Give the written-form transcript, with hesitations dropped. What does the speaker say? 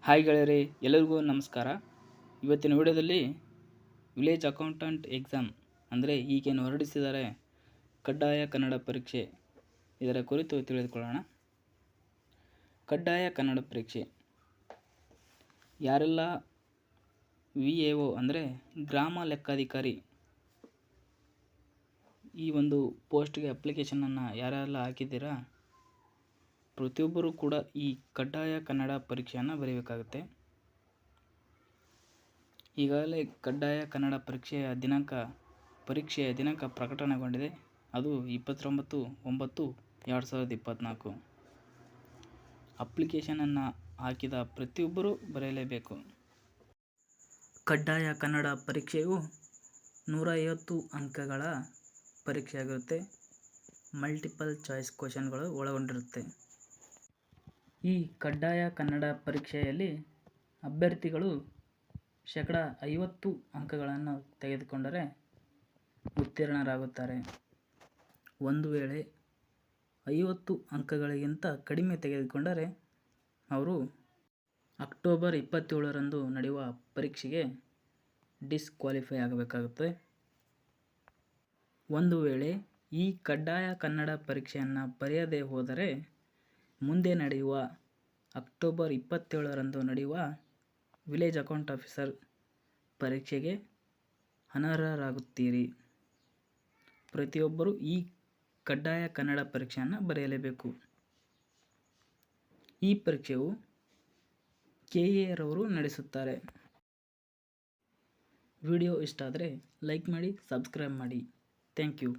Hi ಗೆಳೆಯರೇ, ಎಲ್ಲರಿಗೂ ನಮಸ್ಕಾರ. ಇವತ್ತಿನ ವಿಡಿಯೋದಲ್ಲಿ ವಿಲೇಜ್ ಅಕೌಂಟೆಂಟ್ ಎಕ್ಸಾಮ್ ಅಂದರೆ ಈಗೇನು ಹೊರಡಿಸಿದ್ದಾರೆ ಕಡ್ಡಾಯ ಕನ್ನಡ ಪರೀಕ್ಷೆ, ಇದರ ಕುರಿತು ತಿಳಿದುಕೊಳ್ಳೋಣ. ಕಡ್ಡಾಯ ಕನ್ನಡ ಪರೀಕ್ಷೆ ಯಾರೆಲ್ಲ VAO ಅಂದರೆ ಗ್ರಾಮ ಲೆಕ್ಕಾಧಿಕಾರಿ ಈ ಒಂದು ಪೋಸ್ಟ್ಗೆ ಅಪ್ಲಿಕೇಶನನ್ನು ಯಾರೆಲ್ಲ ಹಾಕಿದ್ದೀರಾ, ಪ್ರತಿಯೊಬ್ಬರೂ ಕೂಡ ಈ ಕಡ್ಡಾಯ ಕನ್ನಡ ಪರೀಕ್ಷೆಯನ್ನು ಬರೀಬೇಕಾಗುತ್ತೆ. ಈಗಾಗಲೇ ಕಡ್ಡಾಯ ಕನ್ನಡ ಪರೀಕ್ಷೆಯ ದಿನಾಂಕ ಪ್ರಕಟಣೆಗೊಂಡಿದೆ. ಅದು 29/9/2024. ಅಪ್ಲಿಕೇಶನನ್ನು ಹಾಕಿದ ಪ್ರತಿಯೊಬ್ಬರೂ ಬರೆಯಲೇಬೇಕು. ಕಡ್ಡಾಯ ಕನ್ನಡ ಪರೀಕ್ಷೆಯು 150 ಅಂಕಗಳ ಪರೀಕ್ಷೆಯಾಗಿರುತ್ತೆ. ಮಲ್ಟಿಪಲ್ ಚಾಯ್ಸ್ ಕ್ವಶನ್ಗಳು ಒಳಗೊಂಡಿರುತ್ತೆ. ಈ ಕಡ್ಡಾಯ ಕನ್ನಡ ಪರೀಕ್ಷೆಯಲ್ಲಿ ಅಭ್ಯರ್ಥಿಗಳು 50% ಅಂಕಗಳನ್ನು ತೆಗೆದುಕೊಂಡರೆ ಉತ್ತೀರ್ಣರಾಗುತ್ತಾರೆ. ಒಂದು ವೇಳೆ 50 ಅಂಕಗಳಿಗಿಂತ ಕಡಿಮೆ ತೆಗೆದುಕೊಂಡರೆ ಅವರು ಅಕ್ಟೋಬರ್ 27ರಂದು ನಡೆಯುವ ಪರೀಕ್ಷೆಗೆ ಡಿಸ್ಕ್ವಾಲಿಫೈ ಆಗಬೇಕಾಗುತ್ತೆ. ಒಂದು ವೇಳೆ ಈ ಕಡ್ಡಾಯ ಕನ್ನಡ ಪರೀಕ್ಷೆಯನ್ನು ಬರೆಯದೇ ಹೋದರೆ ಮುಂದೆ ನಡೆಯುವ ಅಕ್ಟೋಬರ್ 27ರಂದು ನಡೆಯುವ ವಿಲೇಜ್ ಅಕೌಂಟ್ ಆಫೀಸರ್ ಪರೀಕ್ಷೆಗೆ ಅನರ್ಹರಾಗುತ್ತೀರಿ. ಪ್ರತಿಯೊಬ್ಬರೂ ಈ ಕಡ್ಡಾಯ ಕನ್ನಡ ಪರೀಕ್ಷೆಯನ್ನು ಬರೆಯಲೇಬೇಕು. ಈ ಪರೀಕ್ಷೆಯು KA ರವರು ನಡೆಸುತ್ತಾರೆ. ವಿಡಿಯೋ ಇಷ್ಟ ಆದರೆ ಲೈಕ್ ಮಾಡಿ, ಸಬ್ಸ್ಕ್ರೈಬ್ ಮಾಡಿ. Thank you.